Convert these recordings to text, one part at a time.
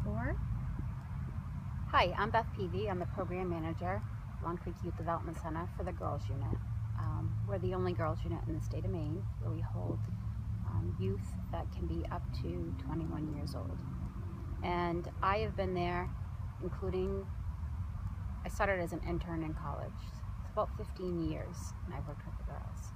for? Hi, I'm Beth Peavey. I'm the program manager, Long Creek Youth Development Center for the Girls Unit. We're the only girls unit in the state of Maine where we hold youth that can be up to 21 years old. And I have been there, I started as an intern in college. It's about 15 years, and I've worked with the girls.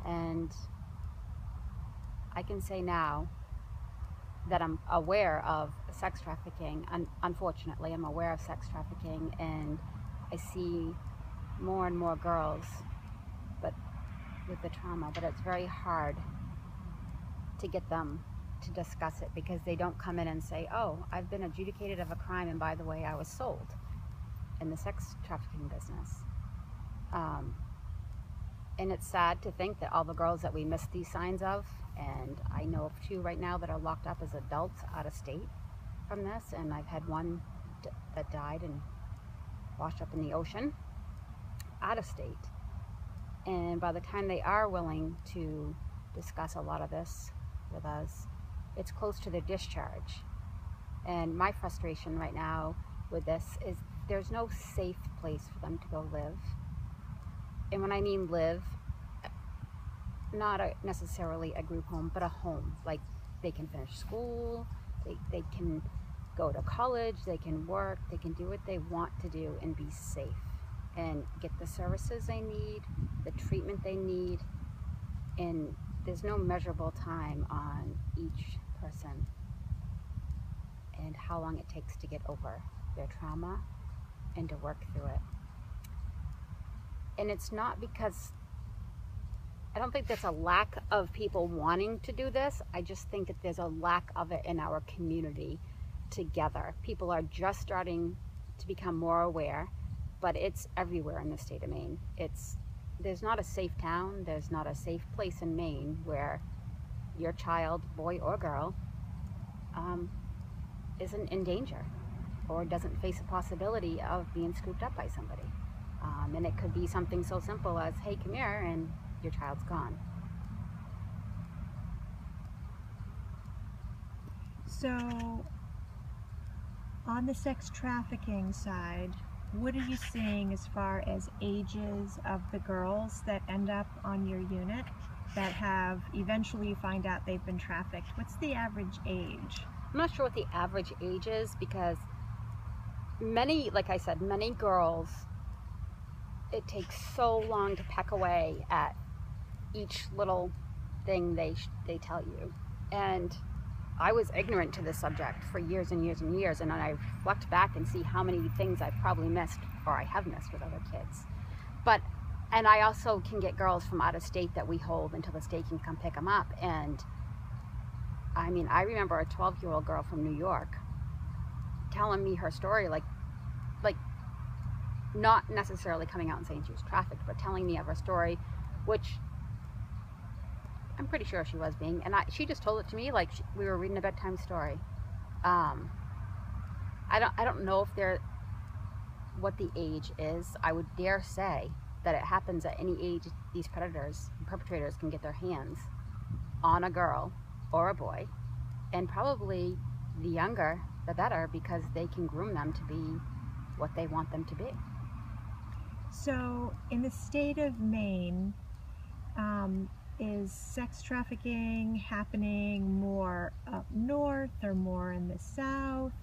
And I can say now that I'm aware of sex trafficking. Unfortunately, I'm aware of sex trafficking, and I see more and more girls but with the trauma, but it's very hard to get them to discuss it because they don't come in and say, oh, I've been adjudicated of a crime, and by the way, I was sold in the sex trafficking business. And it's sad to think that all the girls that we miss these signs of, and I know of two right now that are locked up as adults out of state from this, and I've had one that died and washed up in the ocean out of state. And by the time they are willing to discuss a lot of this with us, it's close to their discharge. And my frustration right now with this is there's no safe place for them to go live. And when I mean live, not necessarily a group home, but a home. Like, they can finish school, they can go to college, they can work, they can do what they want to do and be safe and get the services they need, the treatment they need. And there's no measurable time on each person and how long it takes to get over their trauma and to work through it. And it's not because, I don't think there's a lack of people wanting to do this. I just think that there's a lack of it in our community together. People are just starting to become more aware, but it's everywhere in the state of Maine. There's not a safe town, there's not a safe place in Maine where your child, boy or girl, isn't in danger or doesn't face a possibility of being scooped up by somebody. And it could be something so simple as, hey, come here, and your child's gone. So, on the sex trafficking side, what are you seeing as far as ages of the girls that end up on your unit that have eventually find out they've been trafficked? What's the average age? I'm not sure what the average age is because like I said, many girls, it takes so long to peck away at each little thing they tell you. And I was ignorant to this subject for years and years and years, and then I reflect back and see how many things I've probably missed or I have missed with other kids. And I also can get girls from out of state that we hold until the state can come pick them up. And I mean, I remember a 12-year-old girl from New York telling me her story, like not necessarily coming out and saying she was trafficked, but telling me of her story, which I'm pretty sure she was being, and she just told it to me like we were reading a bedtime story. I don't know if what the age is. I would dare say that it happens at any age. These predators and perpetrators can get their hands on a girl or a boy, and probably the younger the better, because they can groom them to be what they want them to be. So, in the state of Maine, is sex trafficking happening more up north or more in the south?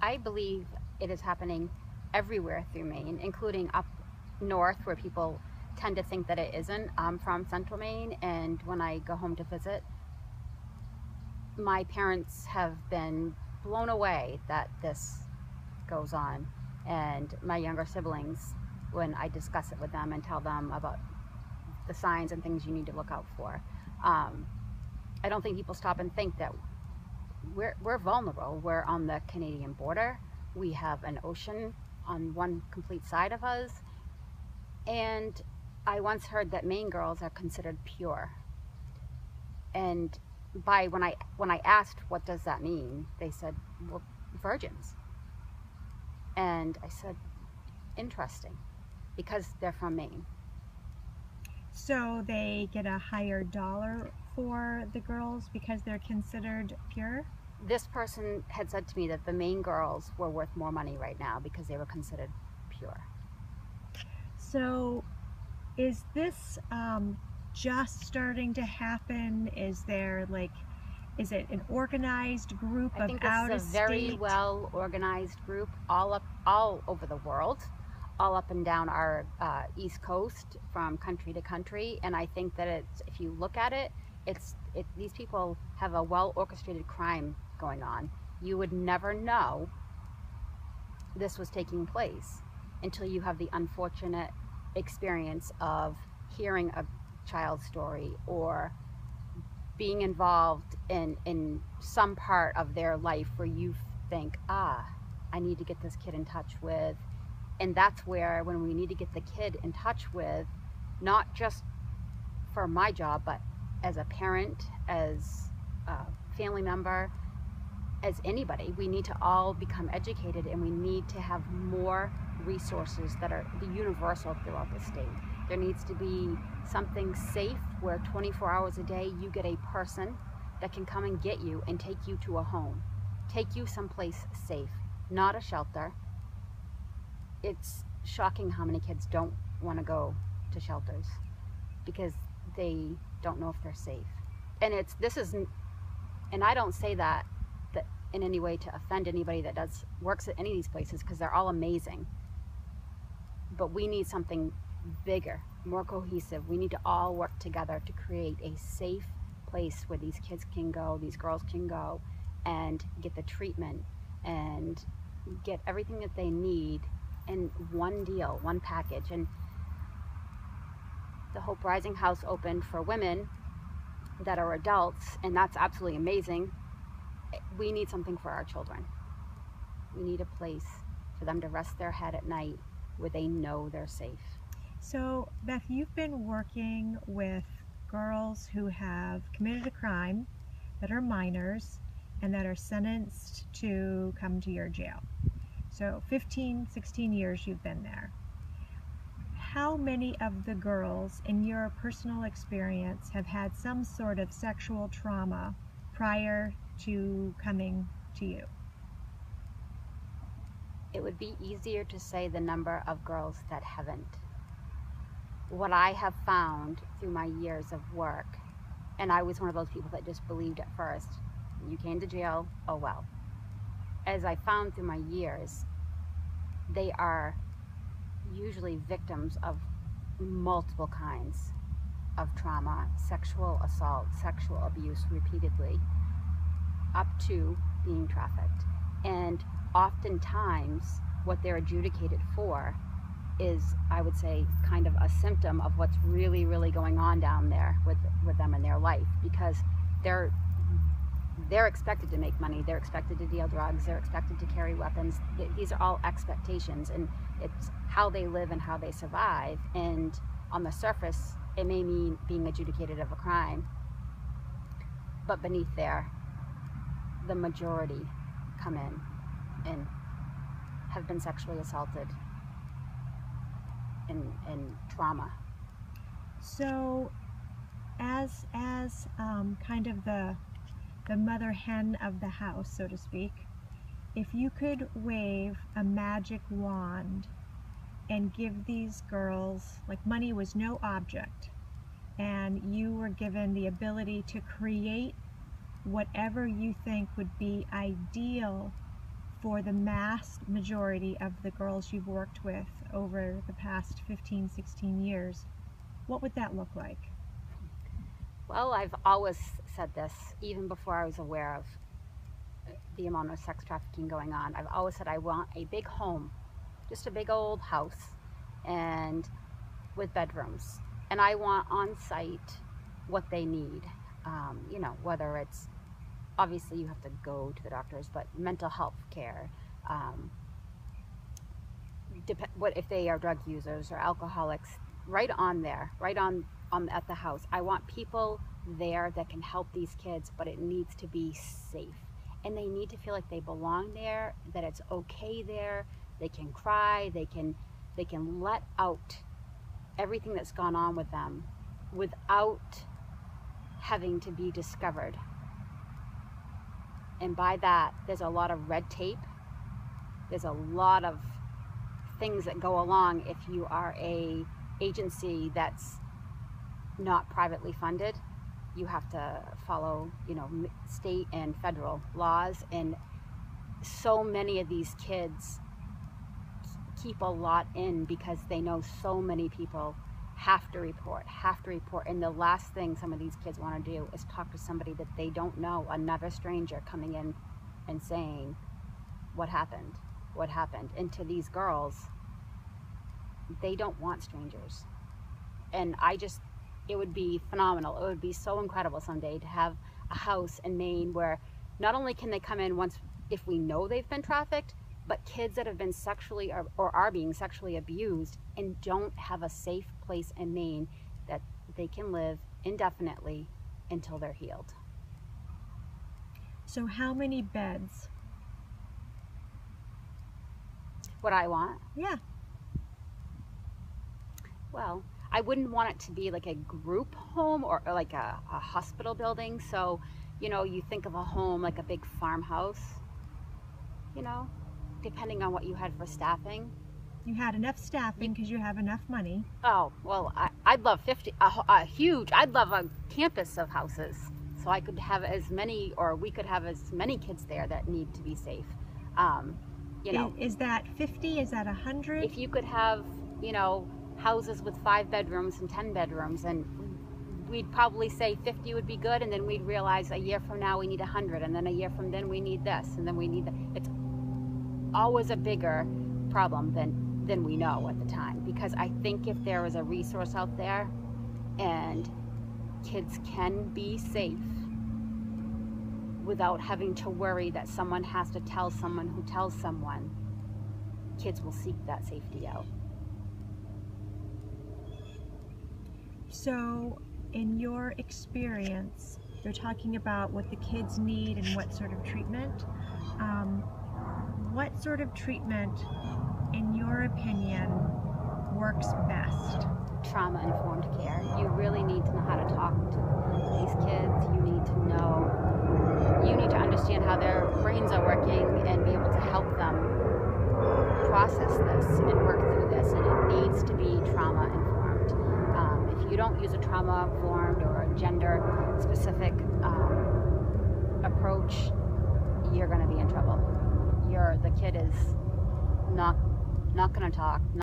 I believe it is happening everywhere through Maine, including up north where people tend to think that it isn't. I'm from central Maine, and when I go home to visit, my parents have been blown away that this goes on. And my younger siblings, when I discuss it with them and tell them about the signs and things you need to look out for, I don't think people stop and think that we're vulnerable. We're on the Canadian border. We have an ocean on one complete side of us. And I once heard that Maine girls are considered pure. And when I asked what does that mean, they said, well, virgins. And I said, interesting, because they're from Maine. So they get a higher dollar for the girls because they're considered pure? this person had said to me that the Maine girls were worth more money right now because they were considered pure. So is this just starting to happen? Is it an organized group I of think this out of is a very state? well organized group all over the world, all up and down our East Coast from country to country. And I think that if you look at it, these people have a well orchestrated crime going on. You would never know this was taking place until you have the unfortunate experience of hearing a child's story or being involved in some part of their life where you think, I need to get this kid in touch with. And that's where, when we need to get the kid in touch with, not just for my job, but as a parent, as a family member, as anybody, we need to all become educated, and we need to have more resources that are universal throughout the state. There needs to be something safe where 24 hours a day you get a person that can come and get you and take you to a home, take you someplace safe, not a shelter. It's shocking how many kids don't want to go to shelters because they don't know if they're safe. And and I don't say that in any way to offend anybody that works at any of these places, because they're all amazing. But we need something bigger, more cohesive. We need to all work together to create a safe place where these kids can go, these girls can go, and get the treatment and get everything that they need in one deal, one package. And the Hope Rising House opened for women that are adults, and that's absolutely amazing. We need something for our children. We need a place for them to rest their head at night where they know they're safe. So, Beth, you've been working with girls who have committed a crime, that are minors, and that are sentenced to come to your jail. So 15, 16 years you've been there. How many of the girls, in your personal experience, have had some sort of sexual trauma prior to coming to you? It would be easier to say the number of girls that haven't. What I have found through my years of work, and I was one of those people that just believed at first, you came to jail, oh well. As I found through my years, they are usually victims of multiple kinds of trauma, sexual assault, sexual abuse repeatedly, up to being trafficked. And oftentimes what they're adjudicated for is, I would say, kind of a symptom of what's really, really going on down there with them in their life, because they're expected to make money, they're expected to deal drugs, they're expected to carry weapons. These are all expectations, and it's how they live and how they survive. And on the surface, it may mean being adjudicated of a crime, but beneath there, the majority come in and have been sexually assaulted and trauma. So, as kind of the mother hen of the house, so to speak, if you could wave a magic wand and give these girls, like money was no object, and you were given the ability to create whatever you think would be ideal for the mass majority of the girls you've worked with over the past 15, 16 years, what would that look like? Well, I've always said this, even before I was aware of the amount of sex trafficking going on. I've always said I want a big home, just a big old house, and with bedrooms. And I want on site what they need. Whether it's, obviously you have to go to the doctors, but mental health care, what if they are drug users or alcoholics, right on there, right on at the house. I want people there that can help these kids, but it needs to be safe, and they need to feel like they belong there, that it's okay there. They can cry, they can let out everything that's gone on with them without having to be discovered And by that, there's a lot of red tape. There's a lot of things that go along if you are a agency that's not privately funded. You have to follow, you know, state and federal laws, and so many of these kids keep a lot in because they know so many people have to report. And the last thing some of these kids want to do is talk to somebody that they don't know, another stranger coming in and saying, what happened? And to these girls, they don't want strangers. And it would be phenomenal. It would be so incredible someday to have a house in Maine where not only can they come in once if we know they've been trafficked, but kids that have been sexually or are being sexually abused and don't have a safe place in Maine that they can live indefinitely until they're healed. So how many beds? What I want? Yeah. Well, I wouldn't want it to be like a group home or like a hospital building. So, you know, you think of a home like a big farmhouse, you know, depending on what you had for staffing. You had enough staffing because you have enough money. Oh, well, I'd love I'd love a campus of houses. So I could have as many, or we could have as many kids there that need to be safe. You know. Is that 50? Is that 100? If you could have, you know, houses with 5 bedrooms and 10 bedrooms, and we'd probably say 50 would be good, and then we'd realize a year from now we need 100, and then a year from then we need this, and then we need that. It's always a bigger problem than we know at the time, because I think if there is a resource out there and kids can be safe without having to worry that someone has to tell someone who tells someone, kids will seek that safety out. So, in your experience, you're talking about what the kids need and what sort of treatment. What sort of treatment, in your opinion, works best? Trauma-informed care. You really need to know how to talk to these kids. You need to understand how their brains are working and be able to help them process this and work through this. And it needs to be trauma-informed. If you don't use a trauma-informed or a gender-specific approach, you're going to be in trouble. The kid is not going to talk.